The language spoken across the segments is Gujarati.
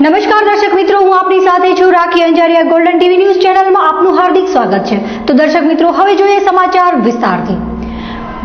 નમસ્કાર દર્શક મિત્રો, હું આપની સાથે છું રાખી અંજારિયા. ગોલ્ડન ટીવી ન્યૂઝ ચેનલમાં આપનું હાર્દિક સ્વાગત છે. તો દર્શક મિત્રો, હવે જોઈએ સમાચાર વિસ્તારથી.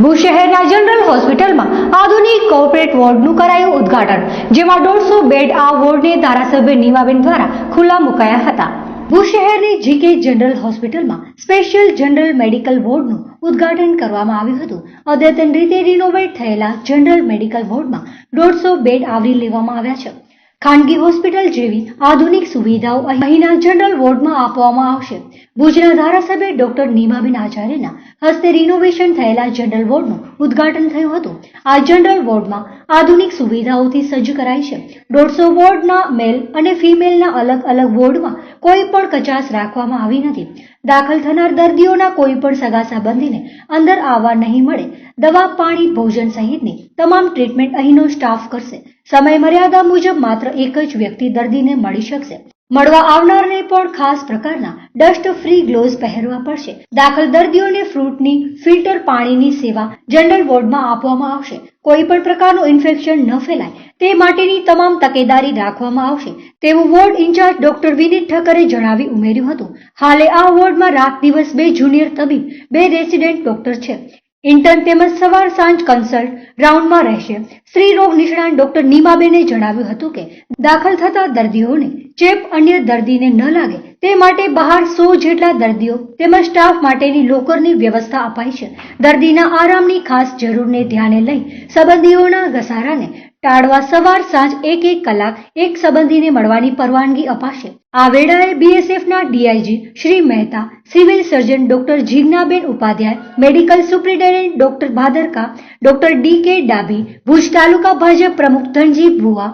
ભુજ શહેરના જનરલ હોસ્પિટલમાં આધુનિક કોર્પોરેટ વોર્ડનું કરાયું ઉદ્ઘાટન, જેમાં 150 બેડ આ વોર્ડને ધારાસભ્ય નીમાબેન દ્વારા ખુલ્લા મુકાયા હતા. ભુજ શહેરની જીકે જનરલ હોસ્પિટલમાં સ્પેશિયલ જનરલ મેડિકલ વોર્ડનું ઉદ્ઘાટન કરવામાં આવ્યું હતું. અદ્યતન રીતે રિનોવેટ થયેલા જનરલ મેડિકલ વોર્ડમાં 150 બેડ આવરી લેવામાં આવ્યા છે. ખાનગી હોસ્પિટલ જેવી આધુનિક સુવિધાઓ અહીંના જનરલ વોર્ડમાં આપવામાં આવશે. ભુજના ધારાસભ્ય ડોક્ટર નીમાબેન આચાર્યના હસ્તે રિનોવેશન થયેલા જનરલ વોર્ડનું ઉદ્ઘાટન થયું હતું. આ જનરલ વોર્ડમાં આધુનિક સુવિધાઓથી સજ્જ કરાઈ છે. 150 વોર્ડના મેલ અને ફિમેલના અલગ અલગ વોર્ડમાં કોઈ પણ કચાશ રાખવામાં આવી નથી. દાખલ થનાર દર્દીઓના કોઈ પણ સગા સંબંધીને અંદર આવવા નહીં મળે. દવા, પાણી, ભોજન સહિતની તમામ ટ્રીટમેન્ટ અહીંનો સ્ટાફ કરશે. સમય મર્યાદા મુજબ માત્ર એક જ વ્યક્તિ દર્દીને મળી શકશે. મળવા આવનારને પણ ખાસ પ્રકારના ડસ્ટ ફ્રી ગ્લોવ્સ પહેરવા પડશે. દાખલ દર્દીઓને ફ્રૂટની ફિલ્ટર પાણીની સેવા જનરલ વોર્ડમાં આપવામાં આવશે. કોઈ પણ પ્રકારનું ઇન્ફેક્શન ન ફેલાય તે માટેની તમામ તકેદારી રાખવામાં આવશે તેવું વોર્ડ ઇન્ચાર્જ ડોક્ટર વિનીત ઠક્કરે જણાવી ઉમેર્યું હતું. હાલે આ વોર્ડમાં રાત દિવસ 2 જુનિયર તબીબ, 2 રેસિડેન્ટ ડોક્ટર છે. ઇન્ટર્ન તેમજ સવાર સાંજ કન્સલ્ટ રાઉન્ડમાં રહેશે. સ્ત્રી રોગ નિષ્ણાત ડોક્ટર નીમાબેને જણાવ્યું હતું કે દાખલ થતા દર્દીઓને ચેપ અન્ય દર્દીને ન લાગે તે માટે બહાર 100 જેટલા દર્દીઓ તેમજ સ્ટાફ માટેની લોકરની વ્યવસ્થા અપાઈ છે. દર્દીના આરામની ખાસ જરૂરને ધ્યાને લઈ સંબંધીઓના ઘસારાને ટાળવા સવાર સાંજ 1-1 કલાક એક સંબંધીને મળવાની પરવાનગી અપાશે. આ વેળાએ બીએસએફના DIG Shri Mehta, civil surgeon doctor Jignaben Upadhyay, medical superintendent doctor Bhadarka, doctor D K. Dabhi, Bhuj તાલુકા ભાજપ પ્રમુખ ધનજી ભુવા,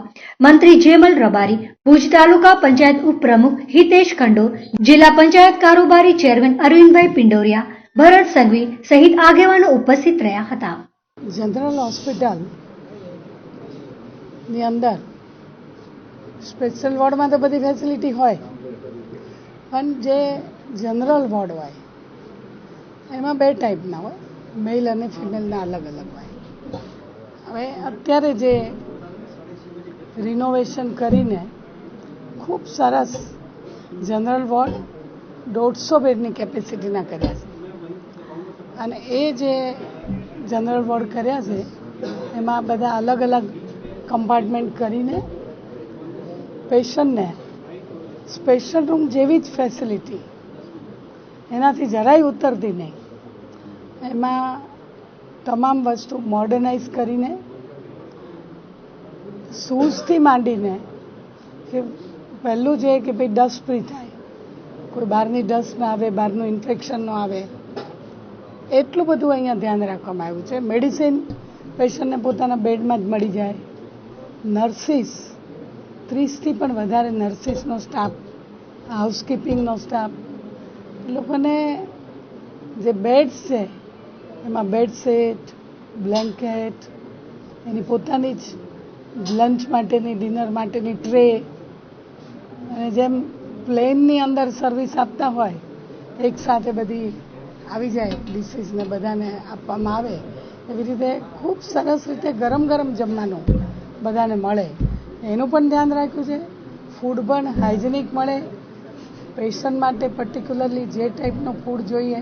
મંત્રી જેમલ રબારી, ભુજ તાલુકા પંચાયત ઉપપ્રમુખ હિતેશ ખંડોર, જિલ્લા પંચાયત કારોબારી ચેરમેન અરવિંદભાઈ પિંડોરિયા, ભરત સંઘવી સહિત આગેવાનો ઉપસ્થિત રહ્યા હતા. જનરલ હોસ્પિટલ ની અંદર સ્પેશિયલ વોર્ડમાં તો બધી ફેસિલિટી હોય, પણ જે જનરલ વોર્ડ હોય એમાં 2 ટાઈપના હોય, મેલ અને ફિમેલના અલગ અલગ હોય. હવે અત્યારે જે રિનોવેશન કરીને ખૂબ સરસ જનરલ વોર્ડ 150 બેડની કેપેસિટીના કર્યા છે, અને એ જે જનરલ વોર્ડ કર્યા છે એમાં બધા અલગ અલગ કમ્પાર્ટમેન્ટ કરીને પેશન્ટને સ્પેશિયલ રૂમ જેવી જ ફેસિલિટી, એનાથી જરાય ઉતરતી નહીં, એમાં તમામ વસ્તુ મોડર્નાઇઝ કરીને શૂઝથી માંડીને કે પહેલું જે કે ભાઈ ડસ્ટ ફ્રી થાય, કોઈ બહારની ડસ્ટ ના આવે, બહારનું ઇન્ફેક્શન ન આવે, એટલું બધું અહીંયા ધ્યાન રાખવામાં આવ્યું છે. મેડિસિન પેશન્ટને પોતાના બેડમાં જ મળી જાય. નર્સિસ 30થી પણ વધારે નર્સિસનો સ્ટાફ, હાઉસકીપિંગનો સ્ટાફ, એ લોકોને જે બેડ્સ છે એમાં બેડશીટ, બ્લેન્કેટ, એની પોતાની જ લંચ માટેની, ડિનર માટેની ટ્રે, અને જેમ પ્લેનની અંદર સર્વિસ આપતા હોય એક સાથે બધી આવી જાય ડિશીસને બધાને આપવામાં આવે, એવી રીતે ખૂબ સરસ રીતે ગરમ ગરમ જમવાનું બધાને મળે એનું પણ ધ્યાન રાખ્યું છે. ફૂડ પણ હાઇજેનિક મળે, પેશન્ટ માટે પર્ટિક્યુલરલી જે ટાઈપનું ફૂડ જોઈએ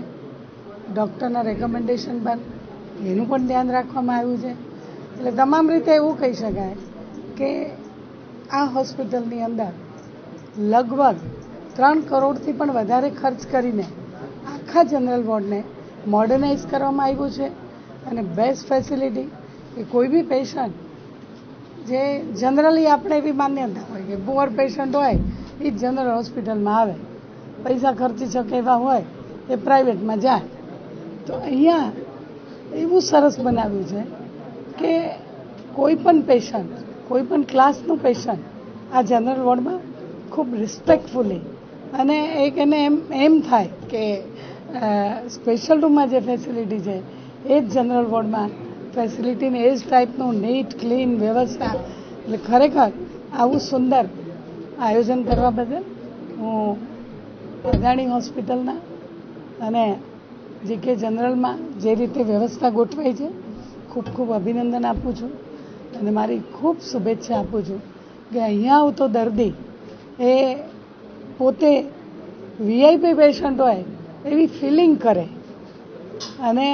ડૉક્ટરના રેકમેન્ડેશન પર એનું પણ ધ્યાન રાખવામાં આવ્યું છે. એટલે તમામ રીતે એવું કહી શકાય કે આ હોસ્પિટલની અંદર લગભગ 3 કરોડથી પણ વધારે ખર્ચ કરીને આખા જનરલ વોર્ડને મોડર્નાઇઝ કરવામાં આવ્યું છે, અને બેસ્ટ ફેસિલિટી કે કોઈ બી પેશન્ટ જે જનરલી આપણે એવી માન્યતા હોય કે પુઅર પેશન્ટ હોય એ જ જનરલ હોસ્પિટલમાં આવે, પૈસા ખર્ચી શકે એવા હોય એ પ્રાઇવેટમાં જાય. તો અહીંયા એવું સરસ બનાવ્યું છે કે કોઈ પણ પેશન્ટ, કોઈ પણ ક્લાસનું પેશન્ટ આ જનરલ વોર્ડમાં ખૂબ રિસ્પેક્ટફુલી, અને એક એને એમ થાય કે સ્પેશિયલ રૂમમાં જે ફેસિલિટી છે એ જ જનરલ વોર્ડમાં ફેસિલિટીને એ જ ટાઈપનું નીટ, ક્લીન વ્યવસ્થા. એટલે ખરેખર આવું સુંદર આયોજન કરવા બદલ હું અદાણી હોસ્પિટલના અને જીકે જનરલમાં જે રીતે વ્યવસ્થા ગોઠવાઈ છે ખૂબ ખૂબ અભિનંદન આપું છું, અને મારી ખૂબ શુભેચ્છા આપું છું કે અહીંયા આવતો દર્દી એ પોતે વીઆઈપી પેશન્ટ હોય એવી ફિલિંગ કરે અને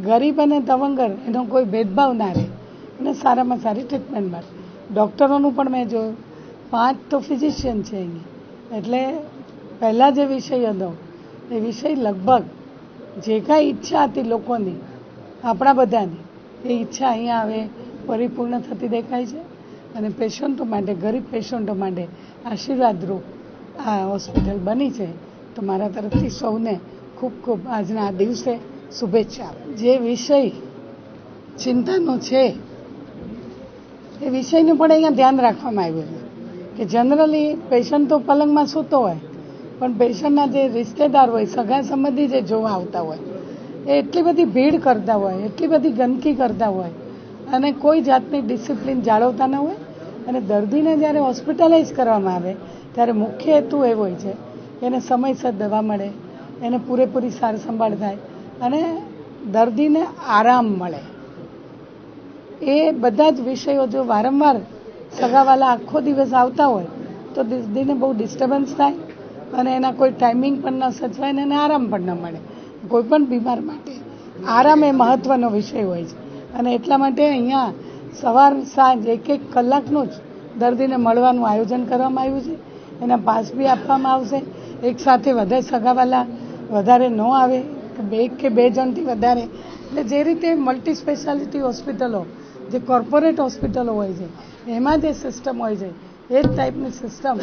ગરીબ અને તવંગર એનો કોઈ ભેદભાવ ના રહે અને સારામાં સારી ટ્રીટમેન્ટ મળે. ડૉક્ટરોનું પણ મેં જોયું 5 તો ફિઝિશિયન છે અહીંયા. એટલે પહેલાં જે વિષય હતો એ વિષય લગભગ જે કાંઈ ઈચ્છા હતી લોકોની, આપણા બધાની, એ ઈચ્છા અહીંયા હવે પરિપૂર્ણ થતી દેખાય છે અને પેશન્ટો માટે, ગરીબ પેશન્ટો માટે આશીર્વાદરૂપ આ હોસ્પિટલ બની છે. તો મારા તરફથી સૌને ખૂબ ખૂબ આજના આ દિવસે શુભેચ્છા. જે વિષય ચિંતાનો છે એ વિષયનું પણ અહીંયા ધ્યાન રાખવામાં આવ્યું છે કે જનરલી પેશન્ટ તો પલંગમાં સૂતો હોય પણ પેશન્ટના જે રિશ્તેદાર હોય, સગા સંબંધી જે જોવા આવતા હોય એ એટલી બધી ભીડ કરતા હોય, એટલી બધી ગંદકી કરતા હોય અને કોઈ જાતની ડિસિપ્લિન જાળવતા ન હોય. અને દર્દીને જ્યારે હોસ્પિટલાઇઝ કરવામાં આવે ત્યારે મુખ્ય હેતુ એવો હોય છે કે એને સમયસર દવા મળે, એને પૂરેપૂરી સાર સંભાળ થાય અને દર્દીને આરામ મળે. એ બધા જ વિષયો જો વારંવાર સગાવાલા આખો દિવસ આવતા હોય તો દર્દીને બહુ ડિસ્ટર્બન્સ થાય અને એના કોઈ ટાઈમિંગ પણ ન સચવાય ને એને આરામ પણ ન મળે. કોઈ પણ બીમાર માટે આરામ એ મહત્વનો વિષય હોય છે અને એટલા માટે અહીંયા સવાર સાંજ 1-1 કલાકનું જ દર્દીને મળવાનું આયોજન કરવામાં આવ્યું છે. એના પાસ બી આપવામાં આવશે. એક સાથે વધારે સગાવાલા વધારે ન આવે, 1 કે 2 જણથી વધારે. એટલે જે રીતે મલ્ટી સ્પેશિયાલિટી હોસ્પિટલો, જે કોર્પોરેટ હોસ્પિટલો હોય છે એમાં જે સિસ્ટમ હોય છે એ જ ટાઈપની સિસ્ટમ એ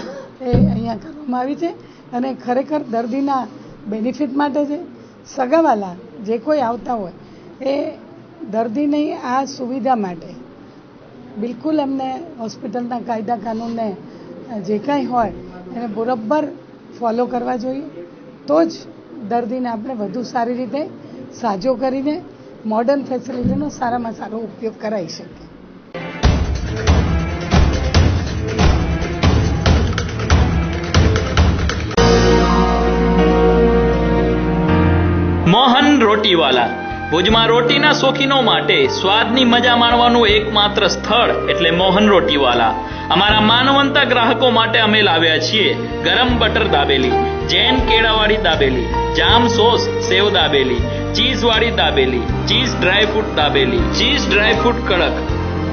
અહીંયા કરવામાં આવી છે અને ખરેખર દર્દીના બેનિફિટ માટે છે. સગાવાલા જે કોઈ આવતા હોય એ દર્દીની આ સુવિધા માટે બિલકુલ એમને હોસ્પિટલના કાયદા કાનૂનને જે કાંઈ હોય એને બરાબર ફોલો કરવા જોઈએ. તો જ દર્દીને આપણે વધુ સારી રીતે સાજો કરીને મોડર્ન ફેસિલિટીનો સારામાં સારો ઉપયોગ કરાવી શકીએ. મોહન રોટીવાલા ભુજમાં રોટીના શોખીનો માટે સ્વાદની મજા માણવાનું એકમાત્ર સ્થળ એટલે મોહન રોટીવાલા. અમારા માનવંતા ગ્રાહકો માટે અમે લાવ્યા છીએ ગરમ બટર દાબેલી, જૈન કેળાવાળી દાબેલી, જામ સોસ સેવ દાબેલી, ચીઝ વાળી dabeli, cheese dry fruit dabeli, cheese dry fruit કડક,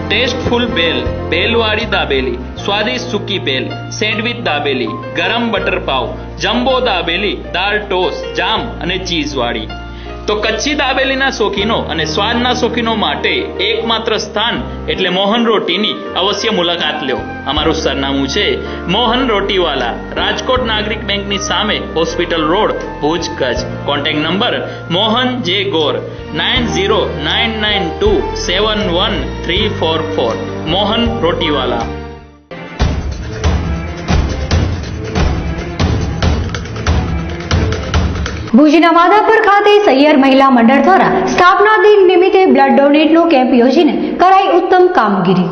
ટેસ્ટફુલ ભેલ, ભેલવાળી દાબેલી, સ્વાદિષ્ટ સૂકી ભેલ, સેન્ડવિચ દાબેલી, ગરમ બટર પાવ, જમ્બો દાબેલી, દાળ ટોસ્ટ, જામ અને ચીઝ વાળી. તો કચ્છી દાબેલીના શોખીનો અને સ્વાદના શોખીનો માટે એકમાત્ર સ્થાન એટલે મોહન રોટીની અવશ્ય મુલાકાત લ્યો. અમારું સરનામું છે મોહન રોટીવાલા, રાજકોટ નાગરિક બેંકની સામે, hospital road, Bhuj, Kutch. Contact number Mohan જે ગોર 9099271344. મોહન રોટીવાલા. ભુજના માધાપર ખાતે સૈયર મહિલા મંડળ દ્વારા સ્થાપના દિન નિમિત્તે બ્લડ ડોનેટનો કેમ્પ યોજીને કરાઈ ઉત્તમ કામગીરી.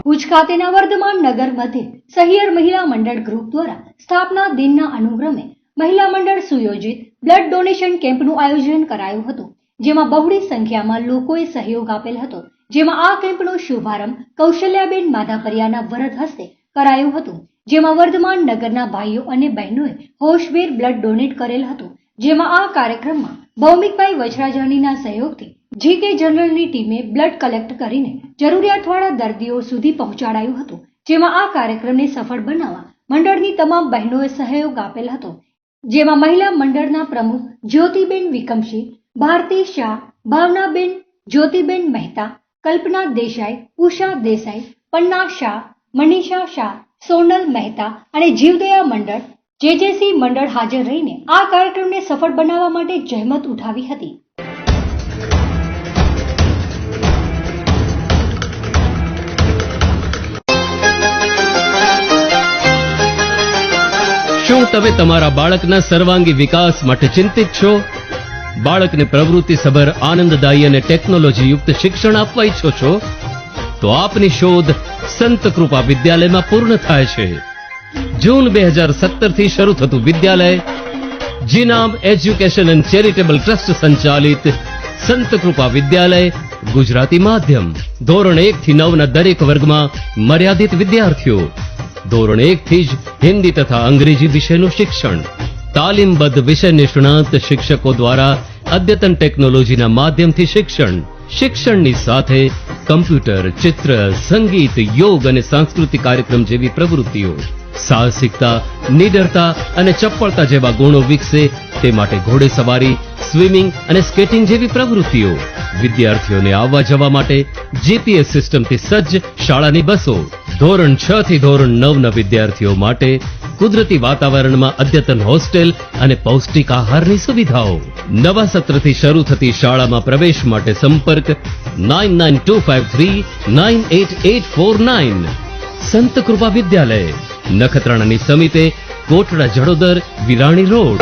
ભુજ ખાતેના વર્ધમાન નગર મધ્યે સૈયર મહિલા મંડળ ગ્રુપ દ્વારા સ્થાપના દિનના અનુક્રમે મહિલા મંડળ સુયોજિત બ્લડ ડોનેશન કેમ્પનું આયોજન કરાયું હતું, જેમાં બહોળી સંખ્યામાં લોકોએ સહયોગ આપેલ હતો. જેમાં આ કેમ્પનો શુભારંભ કૌશલ્યાબેન માધાપરિયાના વરદ હસ્તે કરાયું હતું, જેમાં વર્ધમાન નગરના ભાઈઓ અને બહેનોએ હોશભેર બ્લડ ડોનેટ કરેલ હતું. જેમાં આ કાર્યક્રમમાં ભૌમિકભાઈ વજરાજાનીના સહયોગથી જીકે જનરલની ટીમે બ્લડ કલેક્ટ કરીને જરૂરિયાતવાળા દર્દીઓ સુધી પહોંચાડાયું હતું. જેમાં આ કાર્યક્રમને સફળ બનાવવા મંડળની તમામ બહેનોએ સહયોગ આપેલ હતો. જેમાં મહિલા મંડળના પ્રમુખ જ્યોતિબેન વિકમસિંહ, ભારતી શાહ, ભાવનાબેન, જ્યોતિબેન મહેતા, કલ્પના દેસાઈ, ઉષા દેસાઈ, પન્ના શાહ, મનીષા શાહ, સોનલ મહેતા અને જીવદયા મંડળ જેજેસી મંડળ હાજર રહીને આ કાર્યક્રમને સફળ બનાવવા માટે જહેમત ઉઠાવી હતી. શું તમે તમારા બાળકના સર્વાંગી વિકાસ માટે ચિંતિત છો? બાળકને પ્રવૃત્તિસભર, આનંદદાયી અને ટેકનોલોજીયુક્ત શિક્ષણ આપવા ઈચ્છો છો? તો આપની શોધ સંત કૃપા વિદ્યાલયમાં પૂર્ણ થાય છે. જૂન 2017 થી શરૂ થતું વિદ્યાલય જીનામ એજ્યુકેશન એન્ડ ચેરિટેબલ ટ્રસ્ટ સંચાલિત સંત કૃપા વિદ્યાલય ગુજરાતી માધ્યમ. ધોરણ 1 થી 9 ના દરેક વર્ગમાં મર્યાદિત વિદ્યાર્થીઓ. ધોરણ 1 થી જ હિન્દી તથા અંગ્રેજી વિષયનું શિક્ષણ. તાલીમબદ્ધ વિષય નિષ્ણાત શિક્ષકો દ્વારા અદ્યતન ટેકનોલોજીના માધ્યમથી શિક્ષણ. શિક્ષણની સાથે કમ્પ્યુટર, ચિત્ર, સંગીત, યોગ અને સાંસ્કૃતિક કાર્યક્રમ જેવી પ્રવૃત્તિઓ. સાહસિકતા, નિડરતા અને ચપળતા જેવા ગુણો વિકસે તે માટે ઘોડેસવારી, સ્વિમિંગ અને સ્કેટિંગ જેવી પ્રવૃત્તિઓ. વિદ્યાર્થીઓને આવવા જવા માટે જીપીએસ સિસ્ટમથી સજ્જ શાળાની બસો. ધોરણ 6 થી ધોરણ 9ના વિદ્યાર્થીઓ માટે કુદરતી વાતાવરણમાં અદ્યતન હોસ્ટેલ અને પૌષ્ટિક આહારની સુવિધાઓ. નવા સત્રથી શરૂ થતી શાળામાં પ્રવેશ માટે સંપર્ક 9925398849. સંત કૃપા વિદ્યાલય, નખત્રાણાની સમીપે, કોટડા જડોદર, વિરાણી રોડ.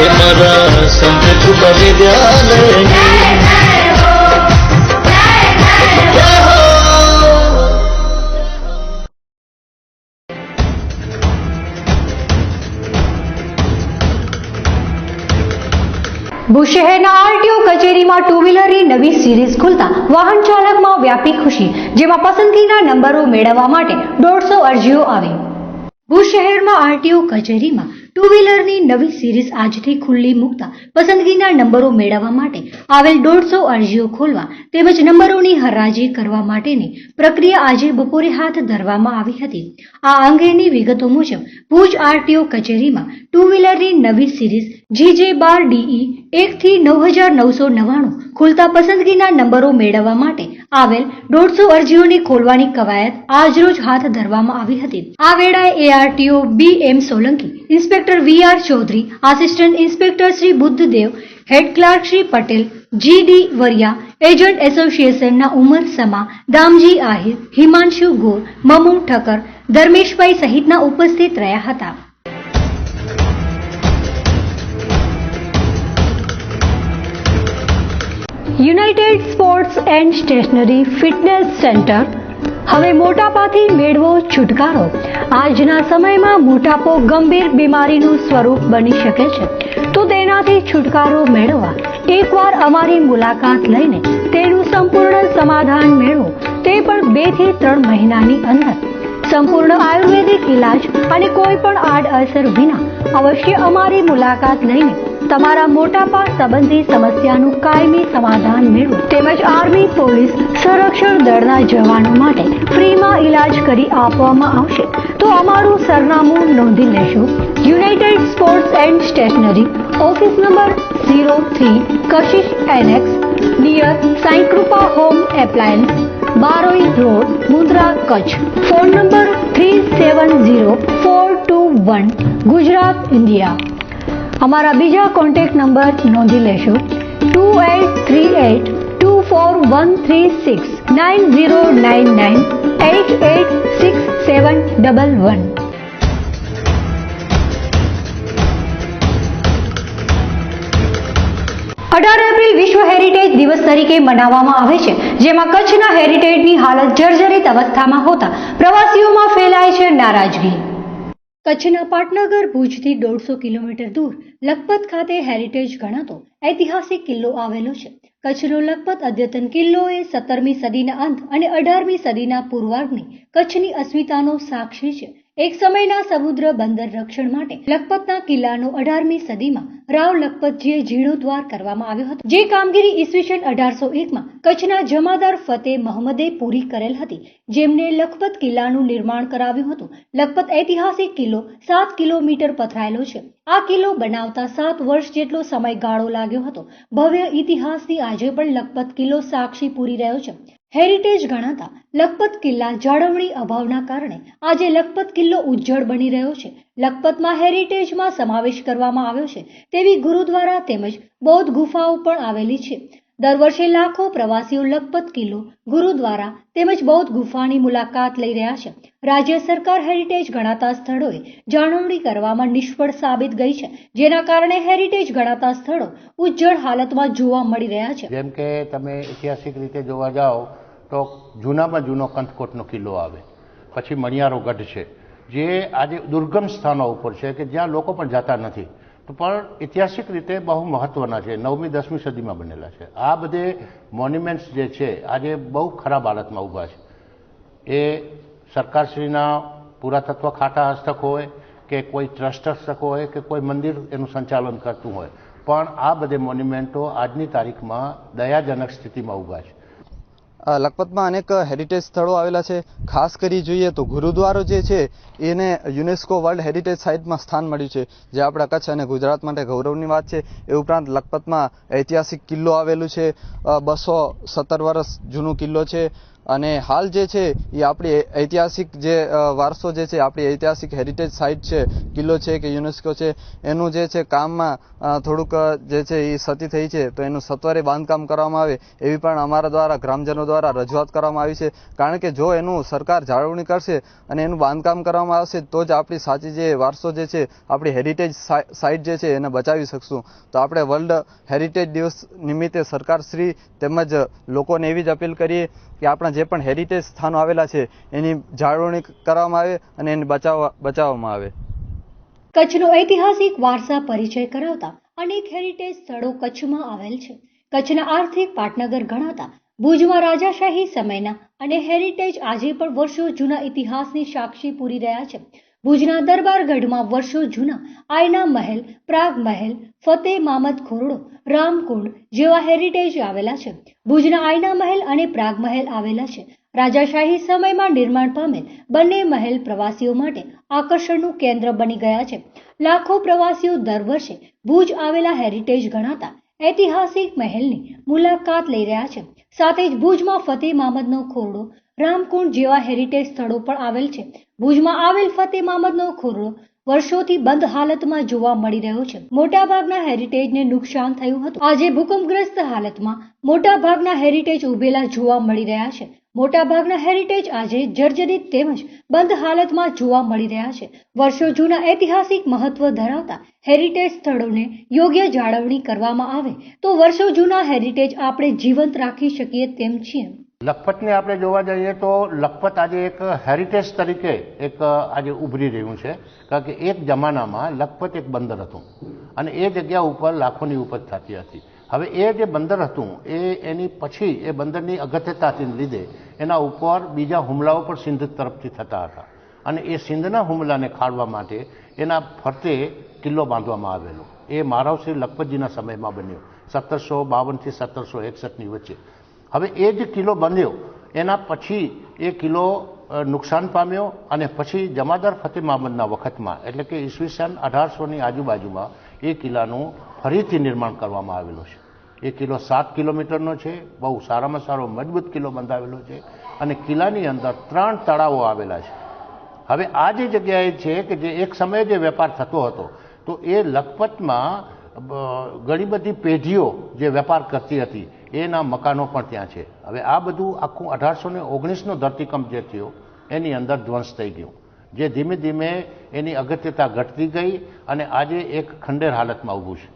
ભુજ શહેરના આરટીઓ કચેરીમાં ટુ વ્હીલરની નવી સિરીઝ ખુલતા વાહન ચાલકમાં વ્યાપી ખુશી, જેમાં પસંદગીના નંબરો મેળવવા માટે 150 અરજીઓ આવી. ભુજ શહેરમાં આરટીઓ કચેરીમાં ટુ વ્હીલરની નવી સિરીઝ આજથી ખુલ્લી મૂકતા પસંદગીના નંબરો મેળવવા માટે આવેલ 150 અરજીઓ ખોલવા તેમજ નંબરોની હરાજી કરવા માટેની પ્રક્રિયા આજે બપોરે હાથ ધરવામાં આવી હતી. આ અંગેની વિગતો મુજબ ભુજ આરટીઓ કચેરીમાં ટુ વ્હીલરની નવી સિરીઝ GJ12DE 1 થી 9999 ખુલતા પસંદગીના નંબરો મેળવવા માટે આવેલ 150 અરજીઓની ખોલવાની કવાયત આજરોજ હાથ ધરવામાં આવી હતી. આ વેળાએ ARTO BM Solanki, inspector VR Chaudhari, assistant inspector Shri Buddhdev, head clerk Shri Patel, GD Variya, agent એસોસિએશનના ઉમર સમા, દામજી આહિર, હિમાંશુ ગોર, મમુ ઠક્કર, ધર્મેશભાઈ સહિતના ઉપસ્થિત રહ્યા હતા. United Sports and Stationery Fitness Centre. હવે મોટાપાથી મેળવો છુટકારો. આજના સમયમાં મોટાપો ગંભીર બીમારીનું સ્વરૂપ બની શકે છે, તો તેનાથી છુટકારો મેળવવા એકવાર અમારી મુલાકાત લઈને તેનું સંપૂર્ણ સમાધાન મેળવો, તે પણ 2 થી 3 મહિનાની અંદર. સંપૂર્ણ આયુર્વેદિક ઇલાજ અને કોઈ પણ આડઅસર વિના અવશ્ય અમારી મુલાકાત લઈને તમારા મોટાપા સંબંધી સમસ્યાનું કાયમી સમાધાન મેળવો. તેમજ આર્મી, પોલીસ, સંરક્ષણ દળના જવાનો માટે ફ્રીમાં ઇલાજ કરી આપવામાં આવશે. તો અમારું સરનામું નોંધી લેશો. United Sports and Stationery, office number 03, Kashish Annexe, near Sai Krupa Home Appliance, Baroi road, Mundra, Kutch. Phone number 370421, Gujarat, India. અમારા બીજા કોન્ટેક્ટ નંબર નોંધી લેશો 2838241369 9099886711. 18 એપ્રિલ વિશ્વ હેરિટેજ દિવસ તરીકે મનાવવામાં આવે છે, જેમાં કચ્છના હેરિટેજની હાલત જર્જરિત અવસ્થામાં હોતા પ્રવાસીઓમાં ફેલાય છે નારાજગી. કચ્છના પાટનગર ભુજથી 150 કિલોમીટર દૂર લખપત ખાતે હેરિટેજ ગણાતો ઐતિહાસિક કિલ્લો આવેલો છે. કચ્છનો લખપત અદ્યતન કિલ્લો એ 17મી સદીના અંત અને 18મી સદીના પૂર્વાર્ધની કચ્છની અસ્મિતાનો સાક્ષી છે. એક સમયના સમુદ્ર બંદર રક્ષણ માટે લખપતના કિલ્લાનો 18મી સદીમાં રાવ લખપતજીએ જીર્ણોદ્ધાર કરવામાં આવ્યો હતો, જે કામગીરી ઈસવીસન 1801માં કચ્છના જમાદાર ફતેહ મહમદે પૂરી કરેલ હતી, જેમને લખપત કિલ્લાનું નિર્માણ કરાવ્યું હતું. લખપત ઐતિહાસિક કિલ્લો 7 કિલોમીટર પથરાયેલો છે. આ કિલ્લો બનાવતા 7 વર્ષ જેટલો સમયગાળો લાગ્યો હતો. ભવ્ય ઇતિહાસની આજે પણ લખપત કિલ્લો સાક્ષી પૂરી રહ્યો છે. હેરિટેજ ગણાતા લખપત કિલ્લા જાળવણી અભાવના કારણે આજે લખપત કિલ્લો ઉજ્જડ બની રહ્યો છે. લખપતમાં હેરિટેજમાં સમાવેશ કરવામાં આવ્યો છે તેવી ગુરુદ્વારા તેમજ બૌદ્ધ ગુફાઓ પણ આવેલી છે. દર વર્ષે લાખો પ્રવાસીઓ લખપત કિલ્લો, ગુરુદ્વારા તેમજ બૌદ્ધ ગુફાની મુલાકાત લઈ રહ્યા છે. રાજ્ય સરકાર હેરિટેજ ગણાતા સ્થળોએ જાળવણી કરવામાં નિષ્ફળ સાબિત ગઈ છે, જેના કારણે હેરિટેજ ગણાતા સ્થળો ઉજ્જડ હાલતમાં જોવા મળી રહ્યા છે. જેમ કે તમે ઐતિહાસિક રીતે જોવા જાઓ તો જૂનામાં જૂનો કંથકોટનો કિલ્લો આવે, પછી મણિયારો ગઢ છે, જે આજે દુર્ગમ સ્થાનો ઉપર છે કે જ્યાં લોકો પણ જતા નથી, તો પણ ઐતિહાસિક રીતે બહુ મહત્વના છે. 9મી 10મી સદીમાં બનેલા છે. આ બધે મોન્યુમેન્ટ્સ જે છે આજે બહુ ખરાબ હાલતમાં ઊભા છે. એ સરકારશ્રીના પુરાતત્વ ખાતા હસ્તક હોય કે કોઈ ટ્રસ્ટ હસ્તક હોય કે કોઈ મંદિર એનું સંચાલન કરતું હોય, પણ આ બધે મોન્યુમેન્ટો આજની તારીખમાં દયાજનક સ્થિતિમાં ઊભા છે. લખપતમાં અનેક હેરિટેજ સ્થળો આવેલા છે. ખાસ કરી જોઈએ તો ગુરુદ્વારો જે છે એને યુનેસ્કો વર્લ્ડ હેરિટેજ સાઇટમાં સ્થાન મળ્યું છે, જે આપણા કચ્છ અને ગુજરાત માટે ગૌરવની વાત છે. એ ઉપરાંત લખપતમાં ઐતિહાસિક કિલ્લો આવેલું છે, 217 વર્ષ જૂનો કિલ્લો છે. અને હાલ જે છે એ આપણી ઐતિહાસિક જે વારસો જે છે, આપણી ઐતિહાસિક હેરિટેજ સાઇટ છે, કિલ્લો છે કે યુનેસ્કો છે, એનું જે છે કામમાં થોડુંક જે છે એ ક્ષતિ થઈ છે, તો એનું સત્વરે બાંધકામ કરવામાં આવે એવી પણ અમારા દ્વારા ગ્રામજનો દ્વારા રજૂઆત કરવામાં આવી છે. કારણ કે જો એનું સરકાર જાળવણી કરશે અને એનું બાંધકામ કરવામાં આવશે તો જ આપણી સાચી જે વારસો જે છે, આપણી હેરિટેજ સાઇટ જે છે એને બચાવી શકશું. તો આપણે વર્લ્ડ હેરિટેજ દિવસ નિમિત્તે સરકારશ્રી તેમજ લોકોને એવી જ અપીલ કરીએ કે આપણા જે પણ હેરિટેજ સ્થાનો આવેલા છે એની જાળવણી કરવામાં આવે અને એને બચાવવામાં આવે. કચ્છનો ઐતિહાસિક વારસા પરિચય કરાવતા અનેક હેરિટેજ સ્થળો કચ્છમાં આવેલ છે. કચ્છના આર્થિક પાટનગર ગણાતા ભુજમાં રાજાશાહી સમયના અને હેરિટેજ આજે પણ વર્ષો જૂના ઇતિહાસની સાક્ષી પૂરી રહ્યા છે. ભુજના દરબારગઢમાં વર્ષો જૂના આયના મહેલ, પ્રાગ મહેલ, ફતેહ મામદ ખોરડો, રામકુંડ જેવા હેરિટેજ આવેલા છે. ભુજના આયના મહેલ અને પ્રાગ મહેલ આવેલા છે. રાજાશાહી સમયમાં નિર્માણ પામેલ બંને મહેલ પ્રવાસીઓ માટે આકર્ષણનું કેન્દ્ર બની ગયા છે. લાખો પ્રવાસીઓ દર વર્ષે ભુજ આવેલા હેરિટેજ ગણાતા ઐતિહાસિક મહેલની મુલાકાત લઈ રહ્યા છે. સાથે જ ભુજમાં ફતેહ મામદનો ખોરડો, રામકુંડ જેવા હેરિટેજ સ્થળો પણ આવેલ છે. ભુજમાં આવેલ ફતેહ મામદનો ખોરડો વર્ષોથી બંધ હાલતમાં જોવા મળી રહ્યો છે. મોટાભાગના હેરિટેજને નુકસાન થયું હતું. આજે ભૂકંપગ્રસ્ત હાલતમાં મોટાભાગના હેરિટેજ ઉભેલા જોવા મળી રહ્યા છે. મોટાભાગના હેરિટેજ આજે જર્જરિત તેમજ બંધ હાલતમાં જોવા મળી રહ્યા છે. વર્ષો જૂના ઐતિહાસિક મહત્વ ધરાવતા હેરિટેજ સ્થળોને યોગ્ય જાળવણી કરવામાં આવે તો વર્ષો જૂના હેરિટેજ આપણે જીવંત રાખી શકીએ તેમ છીએ. લખપતને આપણે જોવા જઈએ તો લખપત આજે એક હેરિટેજ તરીકે એક આજે ઉભરી રહ્યું છે. કારણ કે એક જમાનામાં લખપત એક બંદર હતું અને એ જગ્યા ઉપર લાખોની ઉપજ થતી હતી. હવે એ જે બંદર હતું એની પછી એ બંદરની અગત્યતાથી લીધે એના ઉપર બીજા હુમલાઓ પણ સિંધ તરફથી થતા હતા અને એ સિંધના હુમલાને ખાળવા માટે એના ફરતે કિલ્લો બાંધવામાં આવેલો. એ મહારાવશ્રી લખપતજીના સમયમાં બન્યો 1752 થી 1761ની વચ્ચે. હવે એ જે કિલ્લો બન્યો એના પછી એ કિલ્લો નુકસાન પામ્યો અને પછી જમાદાર ફતેહ મામદના વખતમાં એટલે કે ઈસવીસન 1800ની આજુબાજુમાં એ કિલ્લાનું ફરીથી નિર્માણ કરવામાં આવેલું છે. એ કિલ્લો 7 કિલોમીટરનો છે. બહુ સારામાં સારો મજબૂત કિલ્લો બંધાવેલો છે અને કિલ્લાની અંદર 3 તળાવો આવેલા છે. હવે આ જે જગ્યાએ છે કે જે એક સમયે જે વેપાર થતો હતો તો એ લખપતમાં ઘણી બધી પેઢીઓ જે વેપાર કરતી હતી એના મકાનો પણ ત્યાં છે. હવે આ બધું આખું 1819નો ધરતીકંપ જે થયો એની અંદર ધ્વંસ થઈ ગયું, જે ધીમે ધીમે એની અગત્યતા ઘટતી ગઈ અને આજે એક ખંડેર હાલતમાં ઊભું છે.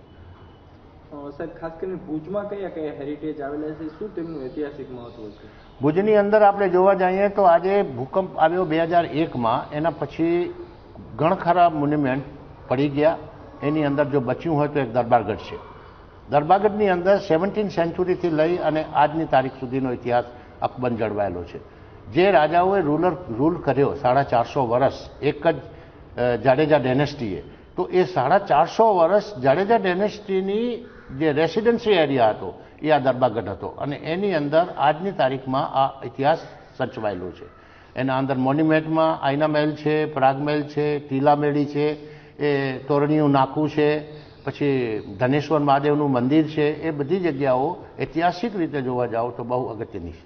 સાહેબ, ખાસ કરીને ભુજમાં કયા કયા હેરિટેજ આવેલા છે, શું તેમનું ઐતિહાસિક મહત્વ છે? ભુજની અંદર આપણે જોવા જઈએ તો આજે ભૂકંપ આવ્યો 2001માં, એના પછી ઘણા ખરા મોન્યુમેન્ટ પડી ગયા. એની અંદર જો બચ્યું હોય તો એક દરબારગઢ છે. દરબારગઢની અંદર 17th સેન્ચુરીથી લઈ અને આજની તારીખ સુધીનો ઇતિહાસ અકબંધ જળવાયેલો છે. જે રાજાઓએ રૂલ કર્યો 450 વર્ષ એક જ જાડેજા ડાયનેસ્ટીએ, તો એ 450 વર્ષ જાડેજા ડાયનેસ્ટીની જે રેસિડેન્સી એરિયા હતો એ આ દરબારગઢ હતો અને એની અંદર આજની તારીખમાં આ ઇતિહાસ સચવાયેલો છે. એના અંદર મોન્યુમેન્ટમાં આયના મહેલ છે, પ્રાગ મહેલ છે, ટીલા મેળી છે, એ તોરણીયું નાકું છે, પછી ધનેશ્વર મહાદેવનું મંદિર છે. એ બધી જગ્યાઓ ઐતિહાસિક રીતે જોવા જાઓ તો બહુ અગત્યની છે.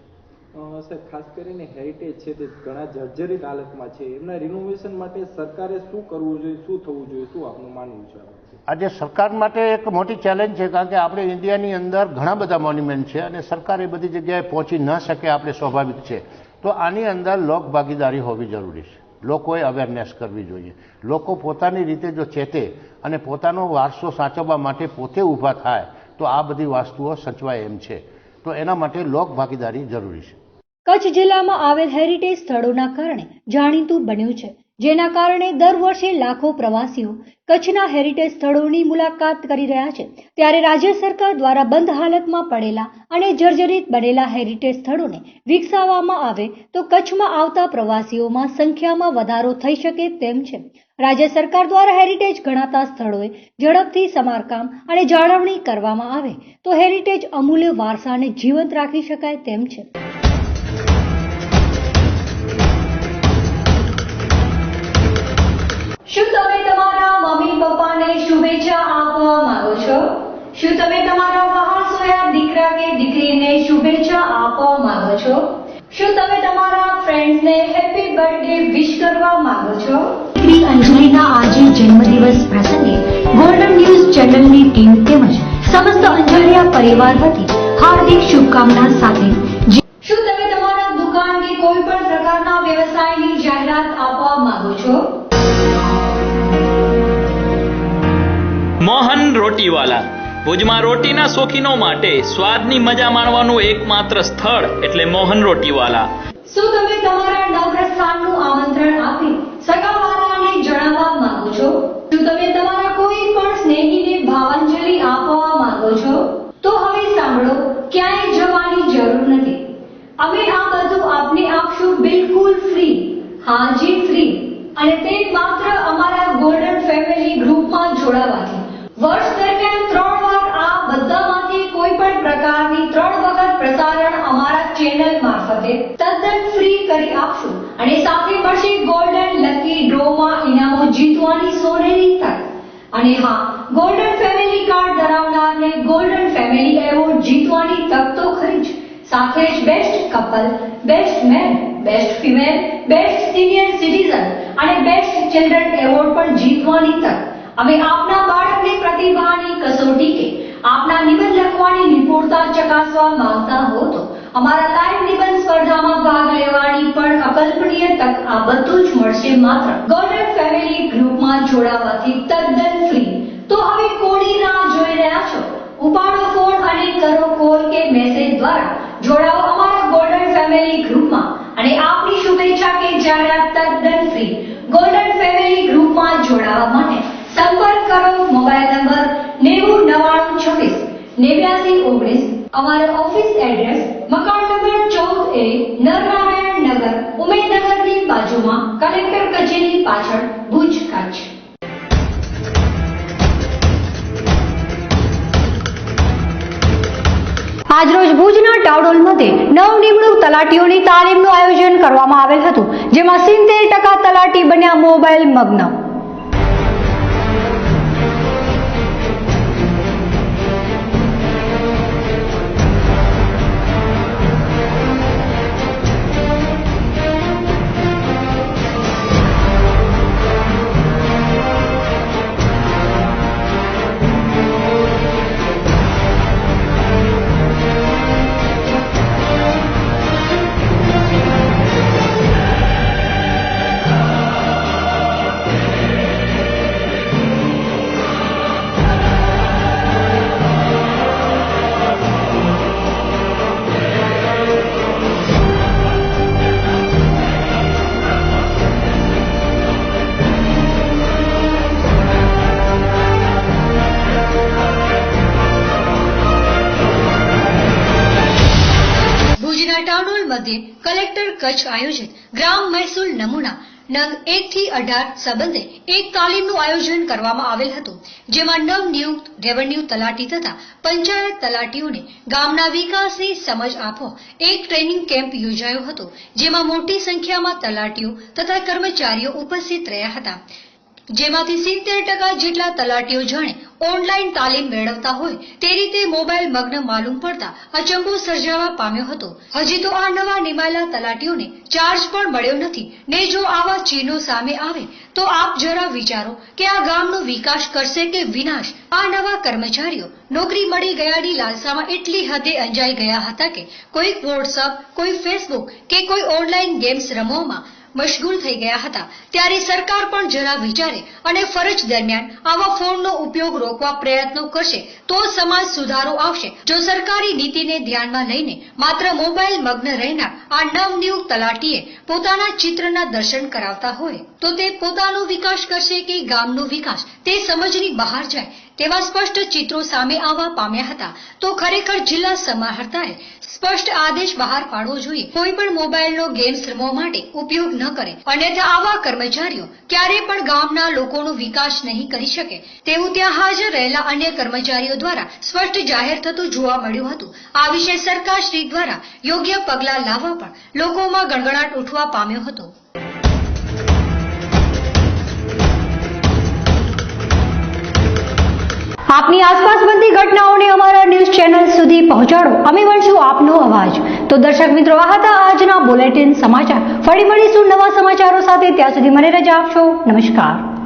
સાહેબ, ખાસ કરીને હેરિટેજ છે તે ઘણા જર્જરિત હાલતમાં છે, એમના રિનોવેશન માટે સરકારે શું કરવું જોઈએ, શું થવું જોઈએ, શું આપનું માનવું છે? આજે સરકાર માટે એક મોટી ચેલેન્જ છે કારણ કે આપણે ઇન્ડિયાની અંદર ઘણા બધા મોન્યુમેન્ટ છે અને સરકાર એ બધી જગ્યાએ પહોંચી ન શકે, આપણે સ્વાભાવિક છે. તો આની અંદર લોક ભાગીદારી હોવી જરૂરી છે. લોકોએ અવેરનેસ કરવી જોઈએ. લોકો પોતાની રીતે જો ચેતે અને પોતાનો વારસો સાચવવા માટે પોતે ઊભા થાય તો આ બધી વસ્તુઓ સચવાય એમ છે. તો એના માટે લોક ભાગીદારી જરૂરી છે. કચ્છ જિલ્લામાં આવેલ હેરિટેજ સ્થળોના કારણે જાણીતું બન્યું છે જેના કારણે દર વર્ષે લાખો પ્રવાસીઓ કચ્છના હેરિટેજ સ્થળોની મુલાકાત કરી રહ્યા છે। ત્યારે રાજ્ય સરકાર દ્વારા બંધ હાલતમાં પડેલા અને જર્જરિત બનેલા હેરિટેજ સ્થળોને વિકસાવવામાં આવે તો કચ્છમાં આવતા પ્રવાસીઓમાં સંખ્યામાં વધારો થઈ શકે તેમ છે। રાજ્ય સરકાર દ્વારા હેરિટેજ ગણાતા સ્થળોએ ઝડપથી સમારકામ અને જાળવણી કરવામાં આવે તો હેરિટેજ અમૂલ્ય વારસાને જીવંત રાખી શકાય તેમ છે। શું તમે તમારા મમ્મી પપ્પાને શુભેચ્છા આપવા માંગો છો? શું તમે તમારા વહાણસોયા દીકરા કે દીકરીને શુભેચ્છા આપવા માંગો છો? શું તમે તમારા ફ્રેન્ડ્સને હેપી બર્થડે વિશ કરવા માંગો છો? દીકરી અંજલિના આજે જન્મદિવસ પ્રસંગે ગોલ્ડન ન્યૂઝ ચેનલની ટીમ તેમજ સમસ્ત અંજારિયા પરિવાર વતી હાર્દિક શુભકામના સાથે શું તમે તમારા દુકાન કે કોઈ પણ પ્રકારના વ્યવસાયની જાહેરાત આપવા માંગો છો? મોહન રોટીવાલા ભુજમાં રોટીના શોખીનો માટે સ્વાદની મજા માણવાનું એકમાત્ર સ્થળ એટલે મોહન રોટીવાલા। શું તમે તમારા નવપ્રસ્થાનનું આમંત્રણ આપી સગાવાળાને જણાવવા માંગો છો? શું તમે તમારા કોઈ પણ સ્નેહીને ભાવાંજલિ આપવા માંગો છો? તો હવે સાંભળો, ક્યાંય જવાની જરૂર નથી। અમે આ બધું આપને આપશું બિલકુલ ફ્રી, હાજી ફ્રી, અને તે માત્ર અમારા ગોલ્ડન ફેમિલી ગ્રુપમાં જોડાવાથી। વર્ષ દરમિયાન 3 વાર આ બધામાંથી કોઈ પણ પ્રકારની 3 વખત પ્રસારણ અમારા ચેનલ મારફતે તદ્દન ફ્રી કરી આપશું અને સાથે મળશે ગોલ્ડન લકી ડ્રોમાં ઇનામો જીતવાની સોનેરી તક। અને હા, ગોલ્ડન ફેમિલી કાર્ડ ધરાવનારને ગોલ્ડન ફેમિલી એવોર્ડ જીતવાની તક તો ખરી જ, સાથે જ best couple, best man, best female, best senior citizen અને બેસ્ટ ચિલ્ડ્રન એવોર્ડ પણ જીતવાની તક। અમે આપના બાળકની પ્રતિભાની કસોટી કે આપના નિબંધ લખવાની નિપુણતા ચકાસવા માંગતા હો તો અમારા લાઈવ નિબંધ સ્પર્ધામાં ભાગ લેવાની પણ અકલ્પનીય તક। આ બધું જ મળશે માત્ર ગોલ્ડન ફેમિલી ગ્રુપમાં જોડાવાથી તદ્દન ફ્રી। તો હવે કોની રાહ જોઈ રહ્યા છો? ઉપાડો ફોન અને કરો કોલ કે મેસેજ દ્વારા જોડાઓ અમારા ગોલ્ડન ફેમિલી ગ્રુપમાં અને આપની શુભેચ્છા કે જાહેરાત તદ્દન ફ્રી। ગોલ્ડન ફેમિલી ગ્રુપમાં જોડાવા માટે સંપર્ક કરો મોબાઈલ નંબર 9099268919। અમારો ઓફિસ એડ્રેસ મકાન નંબર 14A, નરનારાયણ નગર, ઉમેદનગરની બાજુમાં, કલેક્ટર કચેરી પાછળ, ભુજ, કચ્છ। આજરોજ ભુજના ટાઉડોલ મધ્યે નવનિમણૂક તલાટીઓની તાલીમનું આયોજન કરવામાં આવેલ હતું, જેમાં 70% તલાટી બન્યા મોબાઈલ મગ્ન। ટાઉડોલ મધ્યે કલેક્ટર કચ્છ આયોજિત ગ્રામ મહેસૂલ નમૂના નંગ 1 થી 18 સંબંધે એક તાલીમનું આયોજન કરવામાં આવેલ હતું, જેમાં નવનિયુક્ત રેવન્યુ તલાટી તથા પંચાયત તલાટીઓને ગામના વિકાસની સમજ આપવા એક ટ્રેનિંગ કેમ્પ યોજાયો હતો, જેમાં મોટી સંખ્યામાં તલાટીઓ તથા કર્મચારીઓ ઉપસ્થિત રહ્યા હતા, જેમાંથી 70% જેટલા તલાટીઓ જાણે ઓનલાઈન તાલીમ મેળવતા હોય તે રીતે મોબાઈલ મગ્ન માલુમ પડતા અચંબો સર્જાવા પામ્યો હતો। હજી તો આ નવા નિમાયેલા તલાટીઓને ચાર્જ પણ મળ્યો નથી ને જો આવા ચીનો સામે આવે તો આપ જરા વિચારો કે આ ગામનો વિકાસ કરશે કે વિનાશ। આ નવા કર્મચારીઓ નોકરી મળી ગયાની લાલસામાં એટલી હદે અંજાઈ ગયા હતા કે કોઈ વોટ્સઅપ, કોઈ ફેસબુક કે કોઈ ઓનલાઈન ગેમ્સ રમવામાં મશગુલ થઈ ગયા હતા ત્યારે સરકાર પણ જરા વિચારે અને ફરજ દરમિયાન આવા ફોનનો ઉપયોગ રોકવા પ્રયત્નો કરશે તો સમાજ સુધારો આવશે. જો સરકારી નીતિને ધ્યાનમાં લઈને માત્ર મોબાઈલ મગ્ન રહેનાર આ નવનિયુક્ત તલાટીએ પોતાના ચિત્રના દર્શન કરાવતા હોય તો તે પોતાનો વિકાસ કરશે કે ગામનો વિકાસ તે સમજની બહાર જાય તેવા સ્પષ્ટ ચિત્રો સામે આવવા પામ્યા હતા. તો ખરેખર જિલ્લા સમાહર્તાએ સ્પષ્ટ આદેશ બહાર પાડવો જોઈએ. કોઈ પણ મોબાઈલનો ગેમ્સ રમવા માટે ઉપયોગ ન કરે, અન્યથા આવા કર્મચારીઓ ક્યારે પણ ગામના લોકોનો વિકાસ નહીં કરી શકે તેવું ત્યાં હાજર રહેલા અન્ય કર્મચારીઓ દ્વારા સ્પષ્ટ જાહેર થતું જોવા મળ્યું હતું. આ વિશે સરકારશ્રી દ્વારા યોગ્ય પગલાં લાવવા પણ લોકોમાં ગણગણાટ ઉઠવા પામ્યો હતો. આપની આસપાસ બનતી ઘટનાઓને અમારા ન્યૂઝ ચેનલ સુધી પહોંચાડો. અમે બનશું આપનો અવાજ. તો દર્શક મિત્રો, આ હતા આજના બુલેટિન સમાચાર. ફરી મળીશું નવા સમાચારો સાથે. ત્યાં સુધી મને રજા આપશો. નમસ્કાર.